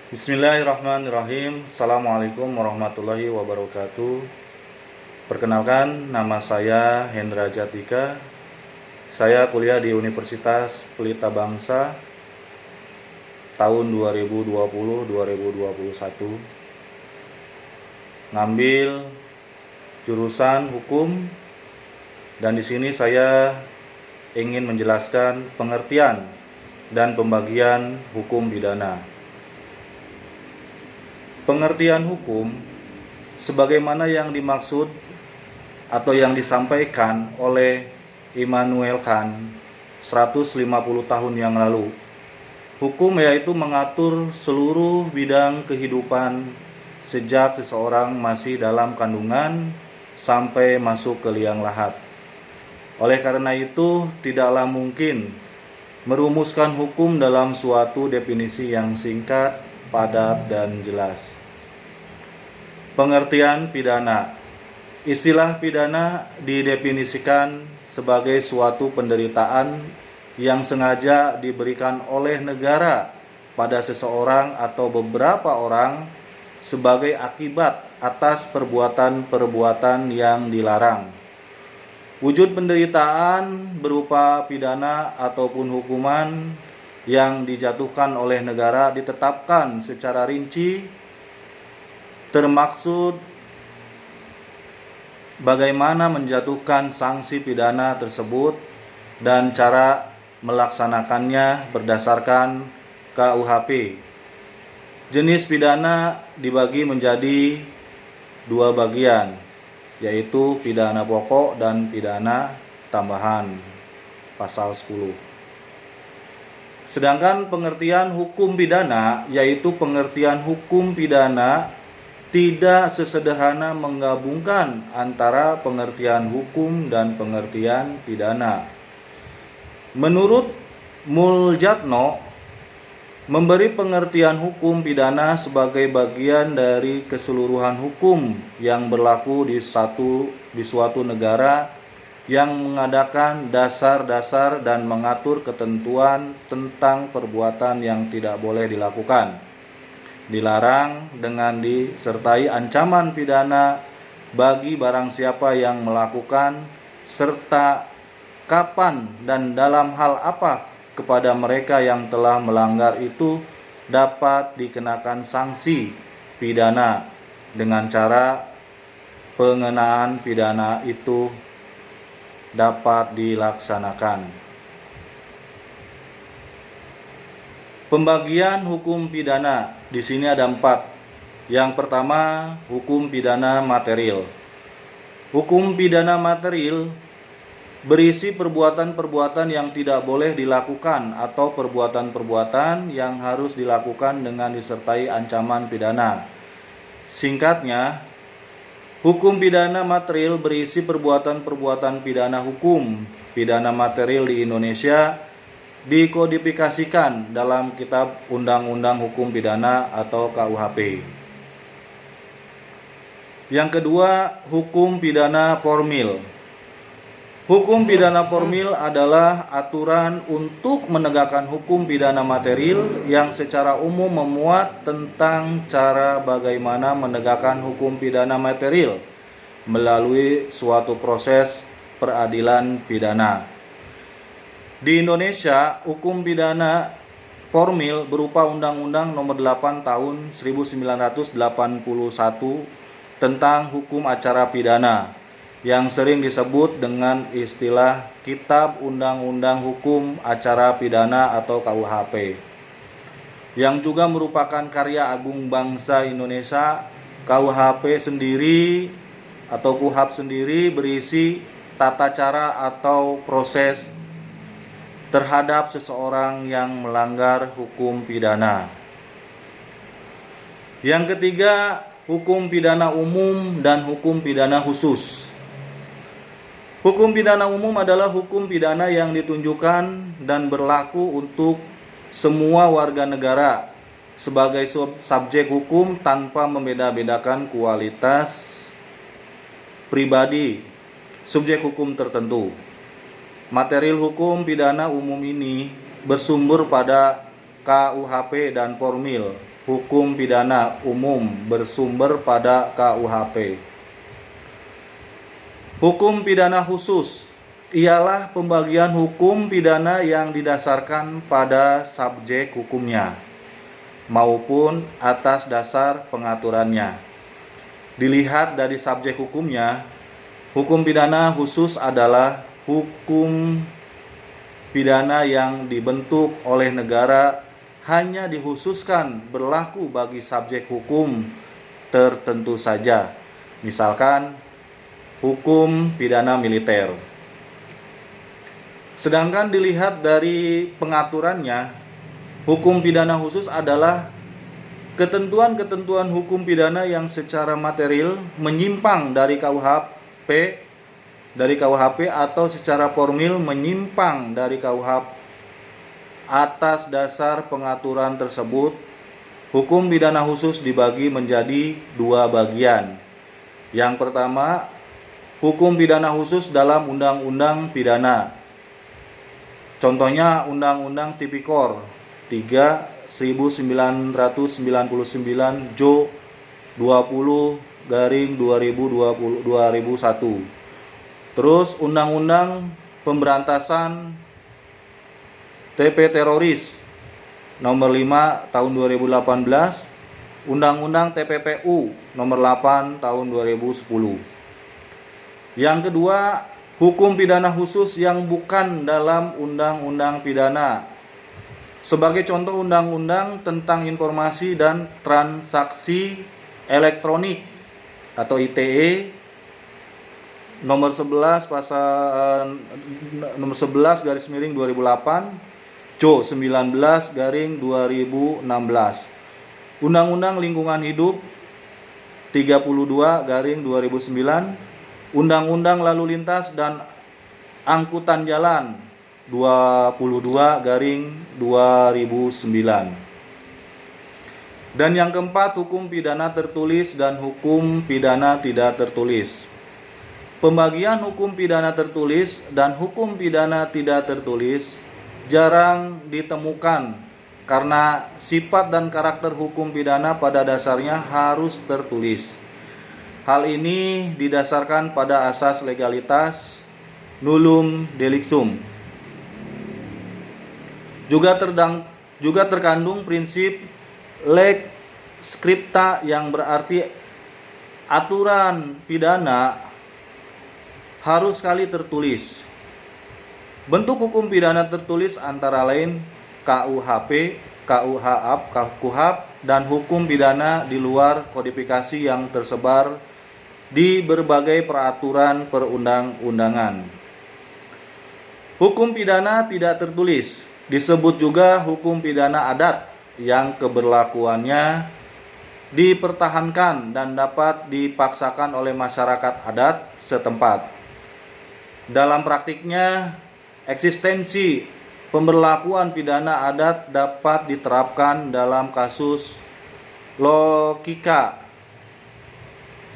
Bismillahirrahmanirrahim. Assalamualaikum warahmatullahi wabarakatuh. Perkenalkan, nama saya Hendra Jatika. Saya kuliah di Universitas Pelita Bangsa tahun 2020-2021. Ngambil jurusan hukum, dan di sini saya ingin menjelaskan pengertian dan pembagian hukum pidana. Pengertian hukum sebagaimana yang dimaksud atau yang disampaikan oleh Immanuel Kant 150 tahun yang lalu. Hukum yaitu mengatur seluruh bidang kehidupan sejak seseorang masih dalam kandungan sampai masuk ke liang lahat. Oleh karena itu, tidaklah mungkin merumuskan hukum dalam suatu definisi yang singkat, padat, dan jelas. Pengertian pidana. Istilah pidana didefinisikan sebagai suatu penderitaan yang sengaja diberikan oleh negara pada seseorang atau beberapa orang sebagai akibat atas perbuatan-perbuatan yang dilarang. Wujud penderitaan berupa pidana ataupun hukuman yang dijatuhkan oleh negara ditetapkan secara rinci, termaksud bagaimana menjatuhkan sanksi pidana tersebut dan cara melaksanakannya berdasarkan KUHP. Jenis pidana dibagi menjadi dua bagian, yaitu pidana pokok dan pidana tambahan, pasal 10. Sedangkan pengertian hukum pidana, yaitu pengertian hukum pidana tidak sesederhana menggabungkan antara pengertian hukum dan pengertian pidana. Menurut Muljatno, memberi pengertian hukum pidana sebagai bagian dari keseluruhan hukum yang berlaku di suatu negara yang mengadakan dasar-dasar dan mengatur ketentuan tentang perbuatan yang tidak boleh dilakukan, dilarang, dengan disertai ancaman pidana bagi barang siapa yang melakukan, serta kapan dan dalam hal apa kepada mereka yang telah melanggar itu dapat dikenakan sanksi pidana dengan cara pengenaan pidana itu dapat dilaksanakan. Pembagian hukum pidana di sini ada 4. Yang pertama, hukum pidana material. Hukum pidana material berisi perbuatan-perbuatan yang tidak boleh dilakukan atau perbuatan-perbuatan yang harus dilakukan dengan disertai ancaman pidana. Singkatnya, hukum pidana material berisi perbuatan-perbuatan pidana hukum. Pidana material di Indonesia dikodifikasikan dalam Kitab Undang-Undang Hukum Pidana atau KUHP. Yang kedua, hukum pidana formil. Hukum pidana formil adalah aturan untuk menegakkan hukum pidana material yang secara umum memuat tentang cara bagaimana menegakkan hukum pidana material melalui suatu proses peradilan pidana. Di Indonesia, hukum pidana formil berupa Undang-Undang Nomor 8 Tahun 1981 tentang hukum acara pidana, yang sering disebut dengan istilah Kitab Undang-Undang Hukum Acara Pidana atau KUHP, yang juga merupakan karya agung bangsa Indonesia. KUHP sendiri atau KUHP sendiri berisi tata cara atau proses terhadap seseorang yang melanggar hukum pidana. Yang ketiga, hukum pidana umum dan hukum pidana khusus. Hukum pidana umum adalah hukum pidana yang ditunjukkan dan berlaku untuk semua warga negara sebagai subjek hukum tanpa membeda-bedakan kualitas pribadi subjek hukum tertentu. Material hukum pidana umum ini bersumber pada KUHP dan formil hukum pidana umum bersumber pada KUHP. Hukum pidana khusus ialah pembagian hukum pidana yang didasarkan pada subjek hukumnya maupun atas dasar pengaturannya. Dilihat dari subjek hukumnya, hukum pidana khusus adalah hukum pidana yang dibentuk oleh negara hanya dikhususkan berlaku bagi subjek hukum tertentu saja. Misalkan hukum pidana militer. Sedangkan dilihat dari pengaturannya, hukum pidana khusus adalah ketentuan-ketentuan hukum pidana yang secara material menyimpang dari KUHP atau secara formil menyimpang dari KUHP. Atas dasar pengaturan tersebut, hukum pidana khusus dibagi menjadi dua bagian. Yang pertama, hukum pidana khusus dalam undang-undang pidana. Contohnya Undang-Undang Tipikor 3.1999 Jo 20/2001. Terus Undang-Undang Pemberantasan TP Teroris nomor 5 tahun 2018, Undang-Undang TPPU nomor 8 tahun 2010. Yang kedua, hukum pidana khusus yang bukan dalam undang-undang pidana. Sebagai contoh, Undang-Undang tentang Informasi dan Transaksi Elektronik atau ITE nomor 11 garis miring 2008 Jo 19/2016. Undang-Undang Lingkungan Hidup 32/2009, Undang-Undang Lalu Lintas dan Angkutan Jalan 22/2009. Dan yang keempat, hukum pidana tertulis dan hukum pidana tidak tertulis. Pembagian hukum pidana tertulis dan hukum pidana tidak tertulis jarang ditemukan karena sifat dan karakter hukum pidana pada dasarnya harus tertulis. Hal ini didasarkan pada asas legalitas nullum delictum. Juga terkandung prinsip lex scripta yang berarti aturan pidana harus sekali tertulis. Bentuk hukum pidana tertulis antara lain KUHP, KUHP, dan hukum pidana di luar kodifikasi yang tersebar di berbagai peraturan perundang-undangan. Hukum pidana tidak tertulis disebut juga hukum pidana adat yang keberlakuannya dipertahankan dan dapat dipaksakan oleh masyarakat adat setempat. Dalam praktiknya, eksistensi pemberlakuan pidana adat dapat diterapkan dalam kasus Lokika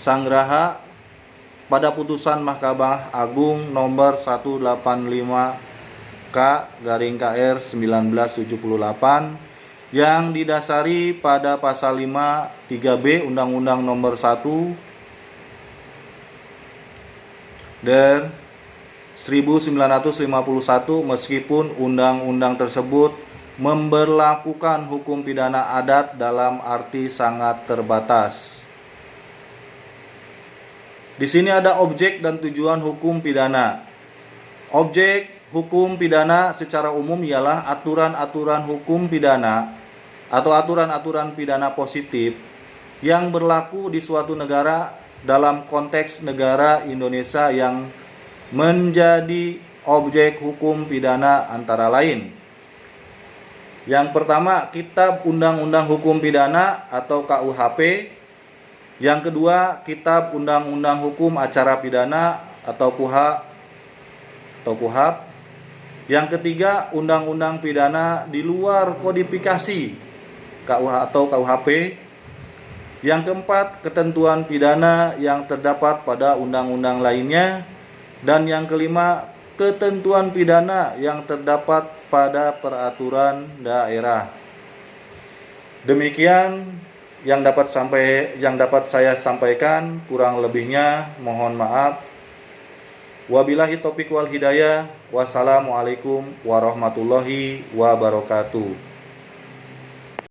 Sanggraha pada putusan Mahkamah Agung nomor 185K/KR 1978 yang didasari pada pasal 5 3B Undang-Undang nomor 1 dan 1951, meskipun undang-undang tersebut memberlakukan hukum pidana adat dalam arti sangat terbatas. Di sini ada objek dan tujuan hukum pidana. Objek hukum pidana secara umum ialah aturan-aturan hukum pidana atau aturan-aturan pidana positif yang berlaku di suatu negara dalam konteks negara Indonesia yang menjadi objek hukum pidana antara lain. Yang pertama, Kitab Undang-Undang Hukum Pidana atau KUHP. Yang kedua, Kitab Undang-Undang Hukum Acara Pidana atau KUHP. Yang ketiga, Undang-Undang Pidana di luar kodifikasi atau KUHP. Yang keempat, ketentuan pidana yang terdapat pada undang-undang lainnya. Dan yang kelima, ketentuan pidana yang terdapat pada peraturan daerah. Demikian yang dapat saya sampaikan, kurang lebihnya mohon maaf. Wabillahi taufiq wal hidayah. Wassalamualaikum warahmatullahi wabarakatuh.